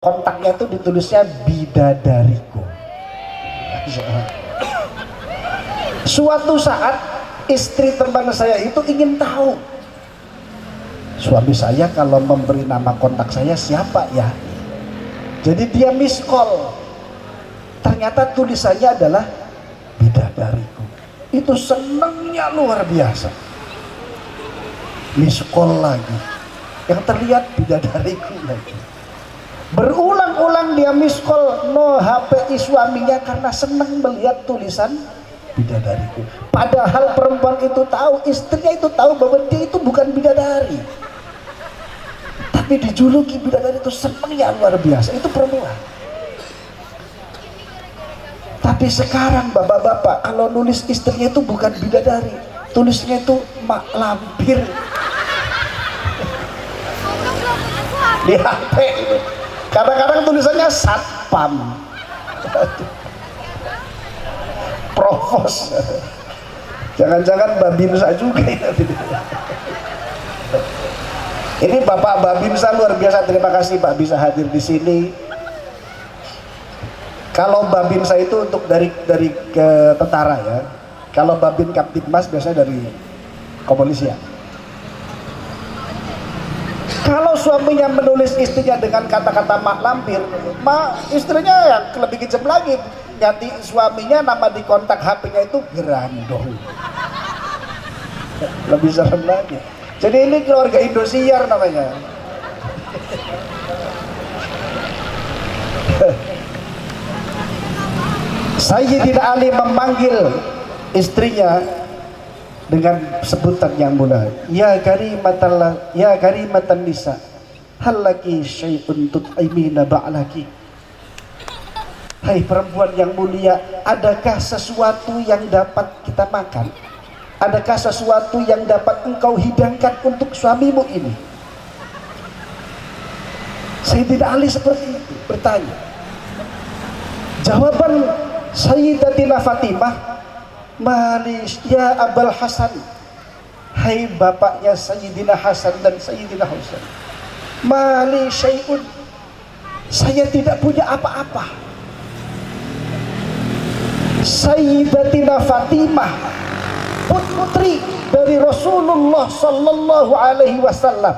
kontaknya itu ditulisnya bidadariku. Suatu saat istri teman saya itu ingin tahu suami saya kalau memberi nama kontak saya siapa ya. Jadi dia miss call, ternyata tulisannya adalah bidadariku. Itu senangnya luar biasa. Miss call lagi, yang terlihat bidadariku lagi. Berulang-ulang dia miss call no HPI suaminya karena senang melihat tulisan bidadariku. Padahal perempuan itu tahu, istrinya itu tahu bahwa dia itu bukan bidadari, tapi dijuluki bidadari. Itu senangnya luar biasa. Itu perempuan. Tapi sekarang bapak-bapak kalau nulis istrinya itu bukan bidadari, tulisnya itu mak lampir di HP itu. Kadang-kadang tulisannya satpam, provos, jangan-jangan Babinsa juga ya. Ini Bapak Babinsa luar biasa, terima kasih Pak bisa hadir di sini. Kalau Babinsa itu untuk dari ke tentara ya. Kalau Babin Kaptibmas biasanya dari kepolisian. Kalau suaminya menulis istrinya dengan kata-kata mak lampir, istrinya yang lebih kejam lagi, ganti suaminya nama di kontak HP-nya itu Gerandong. Lebih serem lagi. Jadi ini keluarga Indosiar namanya. Sayyidina Ali memanggil istrinya dengan sebutan yang mulia, ya karimatan nisa, hal laki syai'un tut'imina ba'laki. Hai perempuan yang mulia, adakah sesuatu yang dapat kita makan? Adakah sesuatu yang dapat engkau hidangkan untuk suamimu ini? Sayyidina Ali seperti itu bertanya. Jawaban Sayyidatina Fatimah, Malis ya Abul Hasan, hai bapaknya Sayyidina Hasan dan Sayyidina Husain, mali syai'un, saya tidak punya apa-apa. Sayyidatina Fatimah, putri dari Rasulullah sallallahu alaihi wasallam,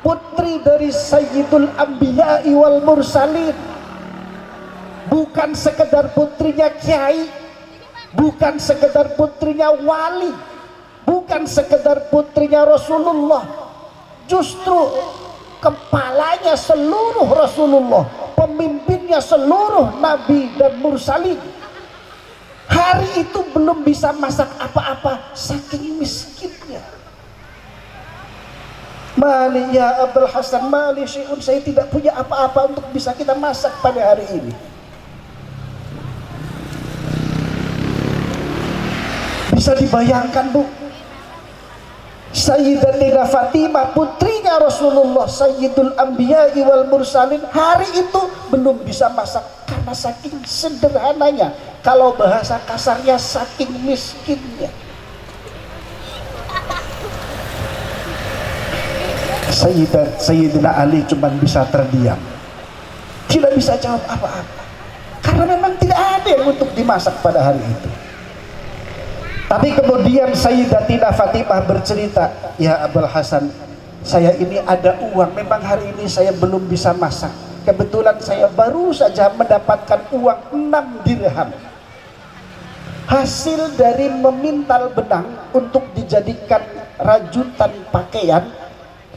putri dari Sayyidul Anbiya'i wal Mursalin, bukan sekedar putrinya kiai, bukan sekedar putrinya wali, bukan sekedar putrinya Rasulullah, justru kepalanya seluruh Rasulullah, pemimpinnya seluruh nabi dan mursalin. Hari itu belum bisa masak apa-apa saking miskinnya. Mali ya Abul Hasan, mali syai'un, saya tidak punya apa-apa untuk bisa kita masak pada hari ini. Bisa dibayangkan Bu, Sayyidatina Fatimah, putrinya Rasulullah, Sayyidul Anbiya'i wal Mursalin, hari itu belum bisa masak karena saking sederhananya, kalau bahasa kasarnya saking miskinnya. Sayyidina Ali cuma bisa terdiam, tidak bisa jawab apa-apa, karena memang tidak ada yang untuk dimasak pada hari itu. Tapi kemudian Sayyidatina Fatimah bercerita, ya Abul Hasan, saya ini ada uang, memang hari ini saya belum bisa masak. Kebetulan saya baru saja mendapatkan uang 6 dirham. Hasil dari memintal benang untuk dijadikan rajutan pakaian,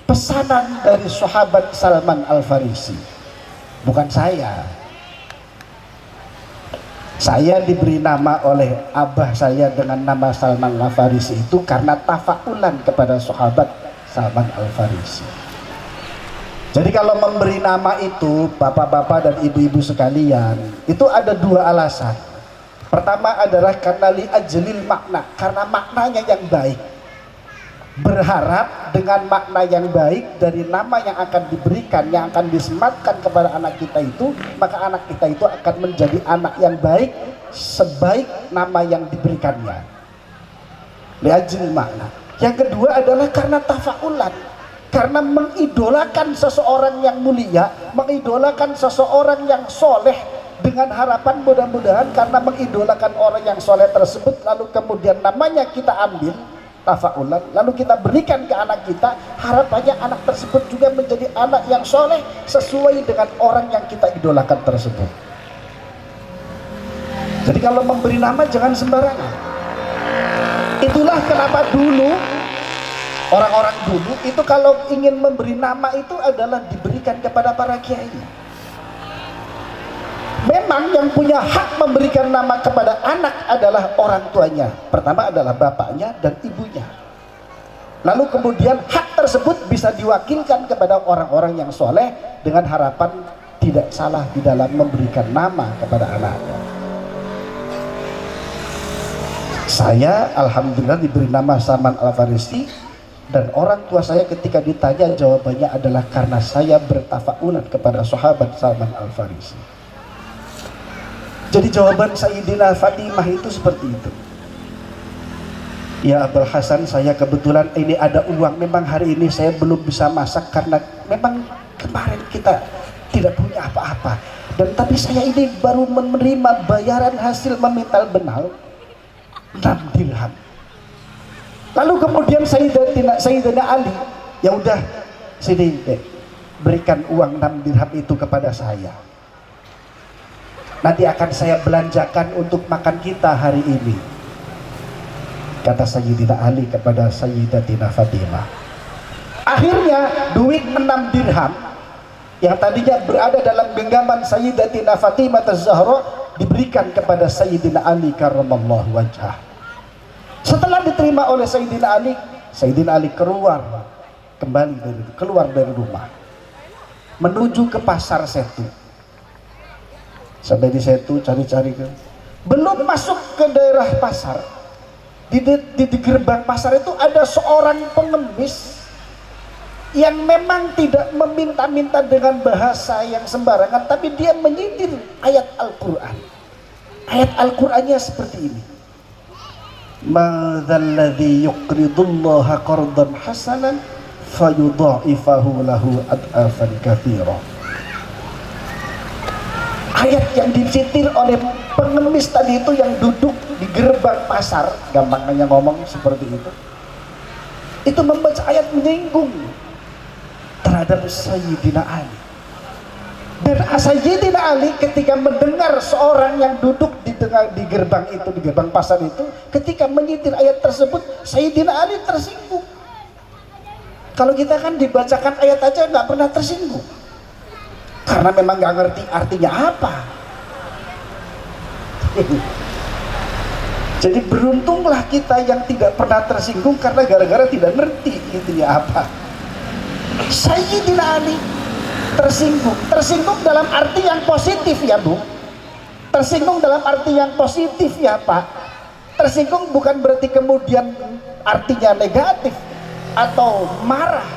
pesanan dari sahabat Salman Al-Farisi. Bukan saya. Saya diberi nama oleh abah saya dengan nama Salman Al-Farisi itu karena tafaulan kepada sahabat Salman Al-Farisi. Jadi kalau memberi nama itu, bapak-bapak dan ibu-ibu sekalian, itu ada dua alasan. Pertama adalah karena li ajlil makna, karena maknanya yang baik. Berharap dengan makna yang baik dari nama yang akan diberikan, yang akan disematkan kepada anak kita itu, maka anak kita itu akan menjadi anak yang baik sebaik nama yang diberikannya. Liajil makna. Yang kedua adalah karena tafaulan, Karena mengidolakan seseorang yang mulia, mengidolakan seseorang yang soleh, dengan harapan mudah-mudahan karena mengidolakan orang yang soleh tersebut, lalu kemudian namanya kita ambil tafaulan, lalu kita berikan ke anak kita, harapannya anak tersebut juga menjadi anak yang soleh sesuai dengan orang yang kita idolakan tersebut. Jadi kalau memberi nama jangan sembarangan. Itulah kenapa dulu orang-orang dulu itu kalau ingin memberi nama itu adalah diberikan kepada para kiai. Memang yang punya hak memberikan nama kepada anak adalah orang tuanya. Pertama adalah bapaknya dan ibunya. Lalu kemudian hak tersebut bisa diwakilkan kepada orang-orang yang soleh dengan harapan tidak salah di dalam memberikan nama kepada anaknya. Saya alhamdulillah diberi nama Salman Al-Farisi, dan orang tua saya ketika ditanya jawabannya adalah karena saya bertafaulan kepada sahabat Salman Al-Farisi. Jadi jawaban Sayyidina Fatimah itu seperti itu. Ya Abul Hasan, saya kebetulan ini ada uang, memang hari ini saya belum bisa masak karena memang kemarin kita tidak punya apa-apa, dan tapi saya ini baru menerima bayaran hasil memintal benal 6 dirham. Lalu kemudian Sayyidina Ali, ya udah sini deh, berikan uang 6 dirham itu kepada saya, nanti akan saya belanjakan untuk makan kita hari ini, kata Sayyidina Ali kepada Sayyidatina Fatimah. Akhirnya duit 6 dirham yang tadinya berada dalam genggaman Sayyidatina Fatimah Az-Zahra diberikan kepada Sayyidina Ali karramallahu wajhah. Setelah diterima oleh Sayyidina Ali keluar dari rumah menuju ke pasar Setu. Sampai di Setu cari-cari, belum masuk ke daerah pasar, di gerbang pasar itu ada seorang pengemis yang memang tidak meminta-minta dengan bahasa yang sembarangan, tapi dia menyindir ayat Al-Quran. Ayat Al-Qurannya seperti ini: madzalladzi yuqridullaha qardan hasanan fayudha'ifahu lahu ad'afan katsira. Ayat yang dicintir oleh pengemis tadi itu yang duduk di gerbang pasar, gampangnya ngomong seperti itu membaca ayat menyinggung terhadap Sayyidina Ali. Dan Sayyidina Ali ketika mendengar seorang yang duduk di gerbang itu, di gerbang pasar itu, ketika menyitir ayat tersebut, Sayyidina Ali tersinggung. Kalau kita kan dibacakan ayat aja nggak pernah tersinggung, karena memang nggak ngerti artinya apa. Jadi beruntunglah kita yang tidak pernah tersinggung karena gara-gara tidak ngerti intinya apa. Sayyidina Ali tersinggung dalam arti yang positif ya Bu, tersinggung dalam arti yang positif ya Pak. Tersinggung bukan berarti kemudian artinya negatif atau marah.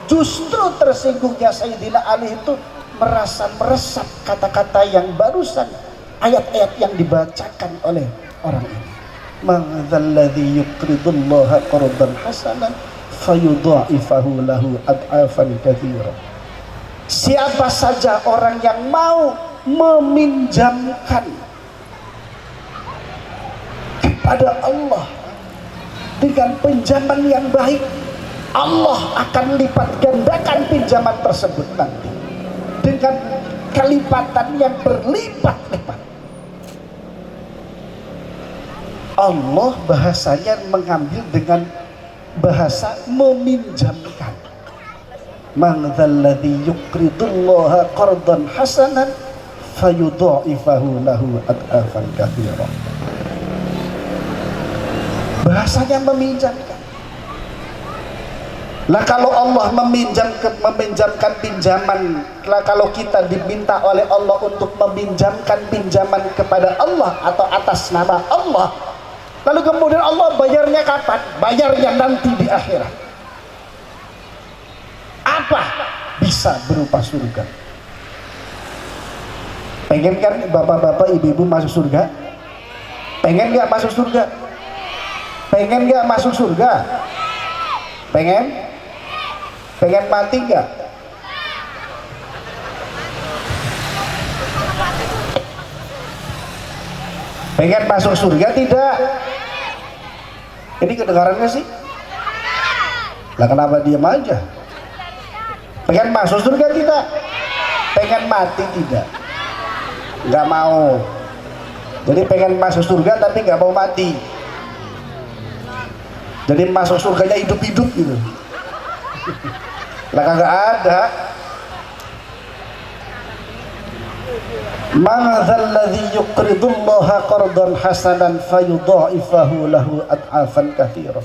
Justru tersinggungnya Sayyidina Ali itu merasa meresap kata-kata yang barusan, ayat-ayat yang dibacakan oleh orang ini. Madzalladzi yuqridullaha qardan hasanan fayudha'ifahu lahu ad'afan katsira. Siapa saja orang yang mau meminjamkan kepada Allah dengan pinjaman yang baik, Allah akan lipat gandakan pinjaman tersebut nanti dengan kelipatan yang berlipat-lipat. Allah bahasanya mengambil dengan bahasa meminjamkan. Madzalladzi yuqridullaha qardan hasanan fayudha'ifahu lahu ad'afan katsira. Bahasanya meminjamkan. Lah kalau Allah meminjamkan pinjaman, lah kalau kita diminta oleh Allah untuk meminjamkan pinjaman kepada Allah atau atas nama Allah, lalu kemudian Allah bayarnya kapan? Bayarnya nanti di akhirat. Apa? Bisa berupa surga. Pengen kan bapak-bapak, ibu-ibu masuk surga? Pengen gak masuk surga? Pengen gak masuk surga? Pengen? Pengen mati nggak? Pengen masuk surga tidak? Ini kedengarannya sih? Lah kenapa diam aja? Pengen masuk surga tidak? Pengen mati tidak? Nggak mau. Jadi pengen masuk surga tapi nggak mau mati. Jadi masuk surganya hidup-hidup gitu. Lah kagak ada. Man dzalladzi yuqridullaha qardan hasanan fayudha'ifahu lahu ad'afan katsira.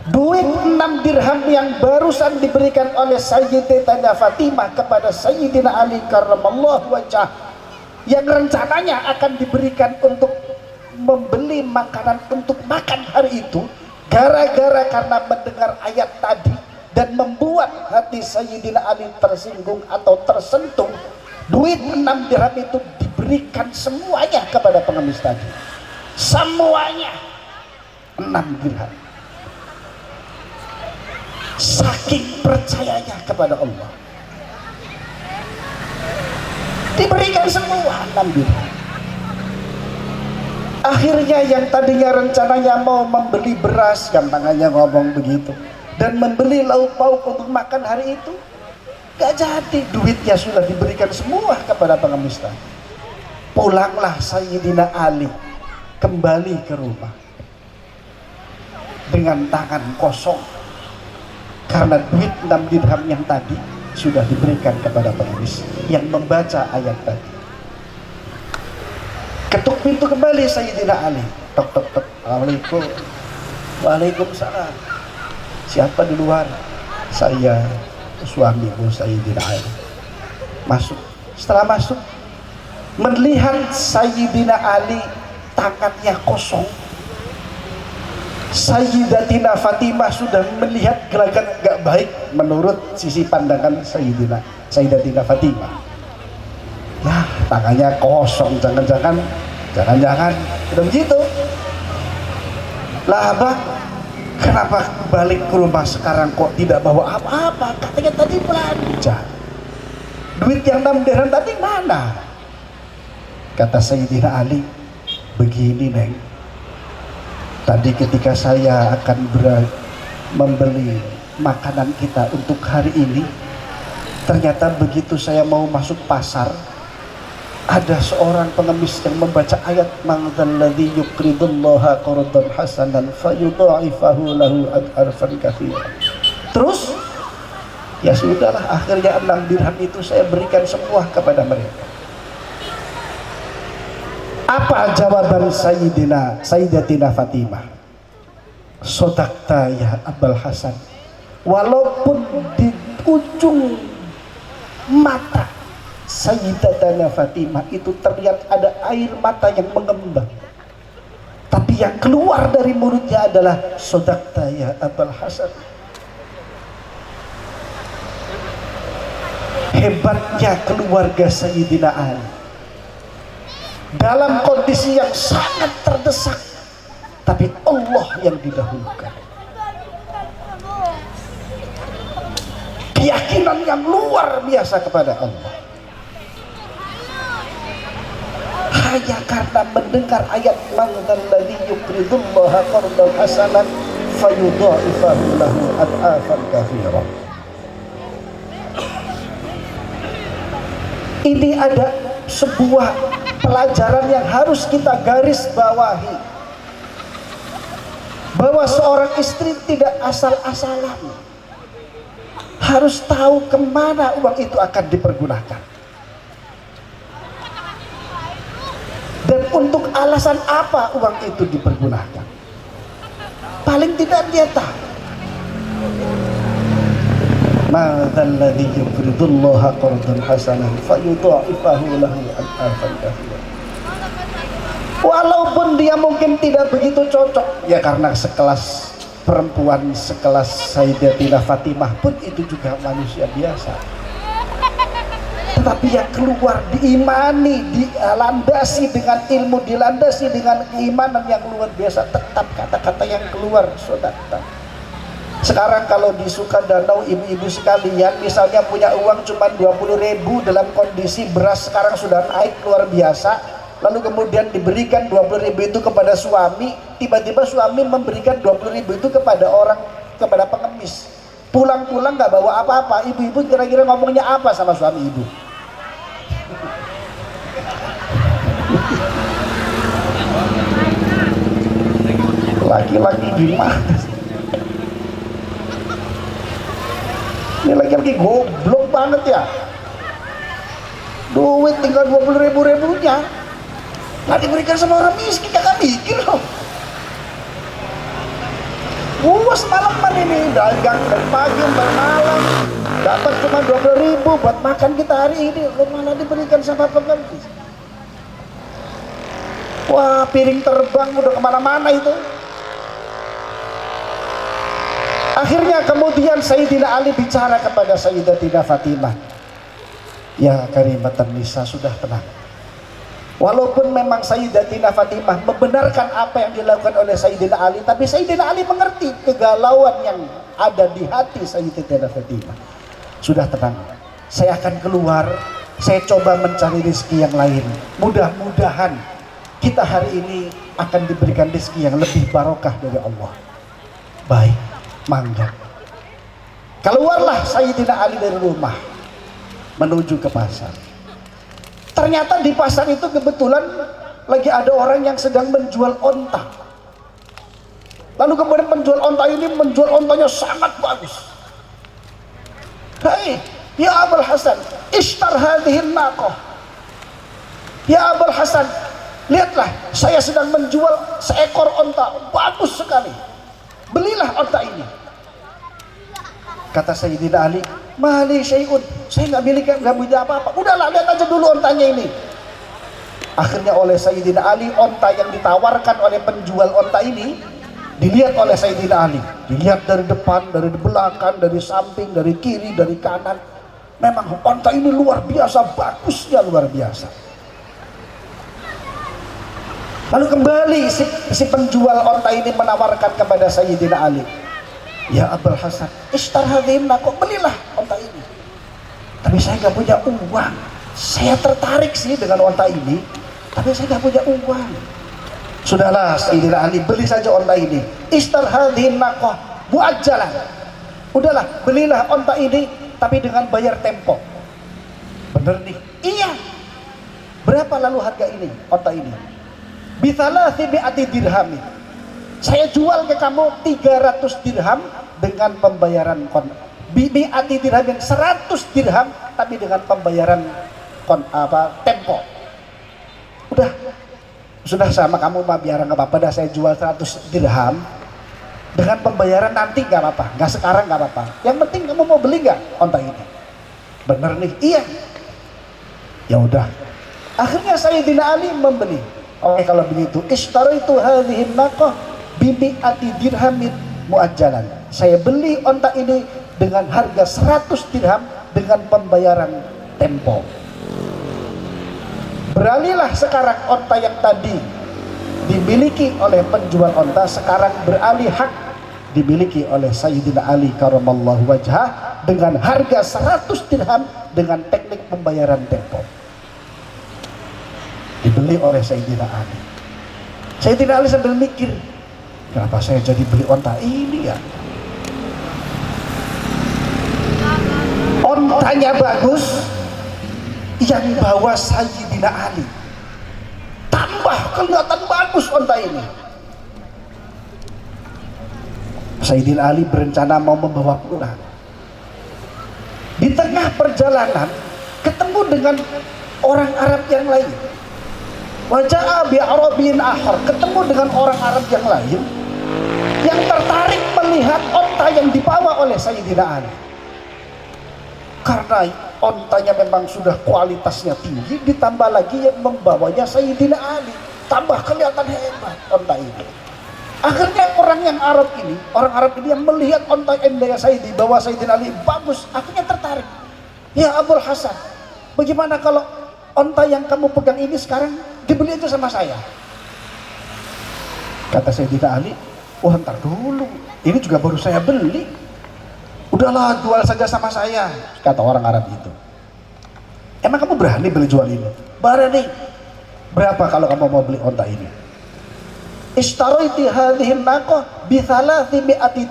Duit 6 dirham yang barusan diberikan oleh Sayyidatina Fatimah kepada Sayyidina Ali karramallahu wajhah, yang rencananya akan diberikan untuk membeli makanan untuk makan hari itu, gara-gara karena mendengar ayat tadi dan membuat hati Sayyidina Ali tersinggung atau tersentuh, duit 6 dirham itu diberikan semuanya kepada pengemis tadi. Semuanya 6 dirham. Saking percayanya kepada Allah, diberikan semua 6 dirham. Akhirnya yang tadinya rencananya mau membeli beras, gampangannya ngomong begitu, dan membeli lauk pauk untuk makan hari itu, gak jadi. Duitnya sudah diberikan semua kepada pengemis tadi. Pulanglah Sayyidina Ali kembali ke rumah dengan tangan kosong, karena duit 6 dirham yang tadi sudah diberikan kepada pengemis yang membaca ayat tadi. Ketuk pintu kembali Sayyidina Ali. Tok tok tok. Assalamualaikum. Waalaikumsalam. Siapa di luar? Saya, suamimu Sayyidina Ali. Masuk. Setelah masuk, melihat Sayyidina Ali tangannya kosong, Sayyidatina Fatimah sudah melihat gerakan gak baik menurut sisi pandangan Sayyidatina Fatimah. Ya, tangannya kosong, jangan-jangan udah begitu. Lah abang, kenapa balik ke rumah sekarang kok tidak bawa apa-apa? Katanya tadi belanja. Duit yang 6 dirham tadi mana? Kata Sayyidina Ali, begini Neng, tadi ketika saya akan membeli makanan kita untuk hari ini, ternyata begitu saya mau masuk pasar, ada seorang pengemis yang membaca ayat man dzalladzi yuqridullaha qardan hasanan fayudha'ifahu lahu ad'afan katsira. Terus ya sudahlah, akhirnya 6 dirham itu saya berikan semua kepada mereka. Apa jawaban Sayyidatina Fatimah? Sodakta ya Abul Hasan. Walaupun di ujung mata Sayyidatina Fatimah itu terlihat ada air mata yang mengembang, tapi yang keluar dari mulutnya adalah sodakta ya Abul Hasan. Hebatnya keluarga Sayyidina Ali dalam kondisi yang sangat terdesak, tapi Allah yang didahulukan. Keyakinan yang luar biasa kepada Allah. Hanya karena mendengar ayat man dzalladzi yuqridullaha qardan hasanan fayudha'ifahu lahu ad'afan katsira. Ini ada sebuah pelajaran yang harus kita garis bawahi, bahwa seorang istri tidak asal-asalan, harus tahu kemana uang itu akan dipergunakan dan untuk alasan apa uang itu dipergunakan. Paling tidak dia tahu. Ma dzalladzi yuqridullaha qardan hasanan fayudha'ifahu lahu ad'afan katsira. Walaupun dia mungkin tidak begitu cocok, ya karena sekelas perempuan sekelas Sayyidatina Fatimah pun itu juga manusia biasa, tetapi yang keluar diimani, dilandasi dengan ilmu, dilandasi dengan keimanan yang luar biasa, tetap kata-kata yang keluar sodakta. Sekarang kalau di Sukadanau, ibu-ibu sekalian misalnya punya uang cuma 20.000 dalam kondisi beras sekarang sudah naik luar biasa, lalu kemudian diberikan 20.000 itu kepada suami, tiba-tiba suami memberikan 20.000 itu kepada pengemis, pulang-pulang nggak bawa apa-apa, ibu-ibu kira-kira ngomongnya apa sama suami ibu? Laki-laki gimana? Ini laki-laki goblok banget ya. Duit tinggal 20.000-nya nggak diberikan sama orang miskin, kakak mikir loh. Gua semalaman ini dagang dari pagi sampai malam, dapat cuma 20.000 buat makan kita hari ini, lo malah diberikan sama pengemis. Wah, piring terbang udah kemana-mana itu. Akhirnya kemudian Sayyidina Ali bicara kepada Sayyidatina Fatimah, ya karimatan nisa, sudah tenang. Walaupun memang Sayyidatina Fatimah membenarkan apa yang dilakukan oleh Sayyidina Ali, tapi Sayyidina Ali mengerti kegalauan yang ada di hati Sayyidatina Fatimah. Sudah tenang, saya akan keluar, saya coba mencari rezeki yang lain. Mudah-mudahan kita hari ini akan diberikan rezeki yang lebih barokah dari Allah. Baik, mangga. Keluarlah Sayyidina Ali dari rumah menuju ke pasar. Ternyata di pasar itu kebetulan lagi ada orang yang sedang menjual onta. Lalu kemudian penjual onta ini menjual ontanya sangat bagus. Hei, ya Abul Hasan, ishtar hadhihi naqah. Ya Abul Hasan, lihatlah, saya sedang menjual seekor onta bagus sekali. Belilah onta ini. Kata Sayyidina Ali, mali syai'un, saya nggak punya apa-apa. Udahlah, lihat aja dulu ontanya ini. Akhirnya oleh Sayyidina Ali, onta yang ditawarkan oleh penjual onta ini dilihat oleh Sayyidina Ali. Dilihat dari depan, dari belakang, dari samping, dari kiri, dari kanan. Memang onta ini luar biasa, bagusnya luar biasa. Lalu kembali si penjual onta ini menawarkan kepada Sayyidina Ali, ya Abul Hasan, ishtar hadhihi naqah, belilah onta ini. Tapi saya nggak punya uang. Saya tertarik sih dengan onta ini, tapi saya nggak punya uang. Sudahlah Sayyidina Ali, beli saja onta ini. Ishtar hadhihi naqah muajjalan. Udahlah, belilah onta ini, tapi dengan bayar tempo. Bener nih? Iya. Berapa lalu harga ini, onta ini? Bithalathi mi'ati dirham. Saya jual ke kamu 300 dirham dengan pembayaran mi'ati dirham, 100 dirham tapi dengan pembayaran tempo. Udah, sudah sama kamu mah biar nggak apa-apa dah, saya jual 100 dirham dengan pembayaran nanti nggak apa-apa, nggak sekarang nggak apa-apa. Yang penting kamu mau beli nggak onta ini? Bener nih? Iya. Ya udah. Akhirnya Sayyidina Ali membeli. Oke, kalau begitu, ishtaraitu hadhihi naqah bi'ati dirhamin muajjalan. Saya beli onta ini dengan harga 100 dirham dengan pembayaran tempo. Beralihlah sekarang onta yang tadi dimiliki oleh penjual onta, sekarang beralih hak dimiliki oleh Sayyidina Ali karamallahu wajhah dengan harga 100 dirham dengan teknik pembayaran tempo. Dibeli oleh Sayyidina Ali. Sayyidina Ali sambil mikir, kenapa saya jadi beli onta ini ya? Ontanya bagus, yang bawa Sayyidina Ali. Tambah kelihatan bagus onta ini. Sayyidina Ali berencana mau membawa pulang. Di tengah perjalanan ketemu dengan orang Arab yang lain. Wajah bi'arabin akhar, ketemu dengan orang Arab yang lain yang tertarik melihat onta yang dibawa oleh Sayyidina Ali. Karena ontanya memang sudah kualitasnya tinggi, ditambah lagi yang membawanya Sayyidina Ali, tambah kelihatan hebat onta ini. Akhirnya orang Arab ini yang melihat onta yang dibawa Sayyidina Ali bagus, akhirnya tertarik. Ya Abul Hasan, bagaimana kalau onta yang kamu pegang ini sekarang dibeli aja sama saya? Kata Sayyidina Ali, Wah, ntar dulu, ini juga baru saya beli. Udahlah, jual saja sama saya, kata orang Arab itu. Emang kamu berani beli jual ini? Berani. Berapa kalau kamu mau beli onta ini? Ishtaraitu hadhihi naqah bi 300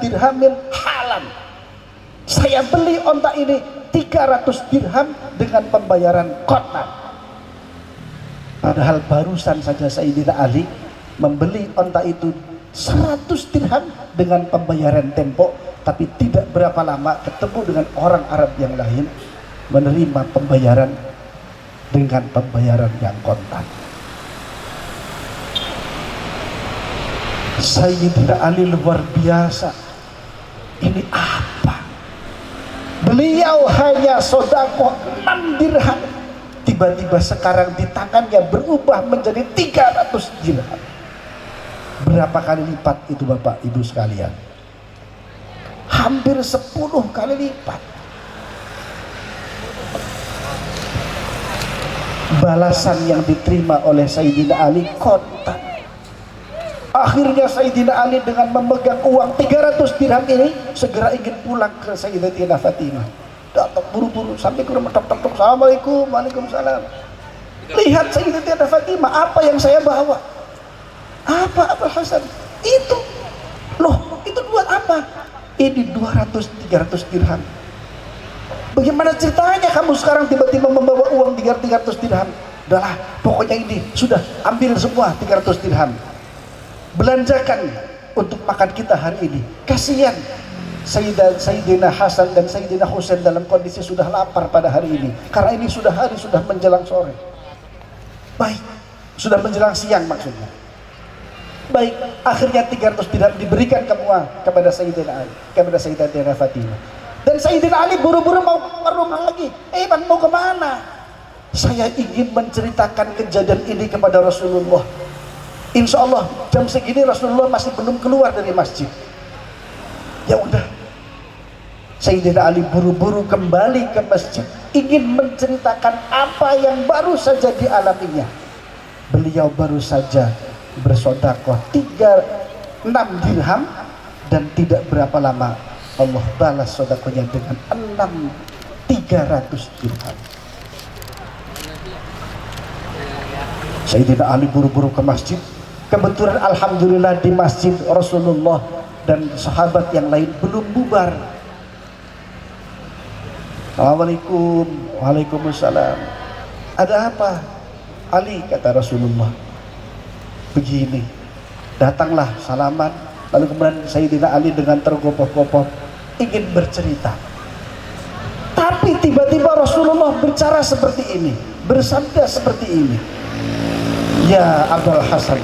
dirhamin halan. Saya beli onta ini 300 dirham dengan pembayaran qatan. Padahal barusan saja Sayyidina Ali membeli onta itu 100 dirham dengan pembayaran tempo, tapi tidak berapa lama ketemu dengan orang Arab yang lain menerima pembayaran dengan pembayaran yang kontan. Sayyidina Ali luar biasa. Ini apa? Beliau hanya sedekah 6 dirham, tiba-tiba sekarang di tangannya berubah menjadi 300 dirham. Berapa kali lipat itu Bapak Ibu sekalian? Hampir 10 kali lipat. Balasan yang diterima oleh Sayyidina Ali kontan. Akhirnya Sayyidina Ali dengan memegang uang 300 dirham ini segera ingin pulang ke Sayyidatina Fatimah. Datang buru-buru sampai ke rumah, tok-tok-tok, Assalamualaikum, Waalaikumsalam. Lihat Sayyidatina Fatimah, apa yang saya bawa? Apa Abul Hasan? Itu. Loh, itu buat apa? Ini 200-300 dirham. Bagaimana ceritanya kamu sekarang tiba-tiba membawa uang 300 dirham? Udahlah, pokoknya ini sudah ambil semua 300 dirham. Belanjakan untuk makan kita hari ini. Kasihan Sayyidina Hasan dan Sayyidina Husain dalam kondisi sudah lapar pada hari ini. Karena ini sudah hari, sudah menjelang sore. Baik, sudah menjelang siang maksudnya. Baik, akhirnya 300 dirham diberikan kepada Sayyidina Ali, kepada Sayyidatina Fatimah. Dan Sayyidina Ali buru-buru mau ke rumah lagi. Bang, mau kemana? Saya ingin menceritakan kejadian ini kepada Rasulullah. Insya Allah jam segini Rasulullah masih belum keluar dari masjid. Ya udah, Sayyidina Ali buru-buru kembali ke masjid, ingin menceritakan apa yang baru saja dialaminya. Beliau baru saja bersedekah 6 dirham dan tidak berapa lama Allah balas sedekahnya dengan 300 dirham. Sayyidina Ali buru-buru ke masjid. Kebetulan alhamdulillah di masjid Rasulullah dan sahabat yang lain belum bubar. Assalamualaikum, Waalaikumsalam. Ada apa? Ali, kata Rasulullah. Begini, datanglah salaman. Lalu kemudian Sayyidina Ali dengan tergopoh-gopoh ingin bercerita. Tapi tiba-tiba Rasulullah berbicara seperti ini, bersabda seperti ini. Ya Abul Hasan,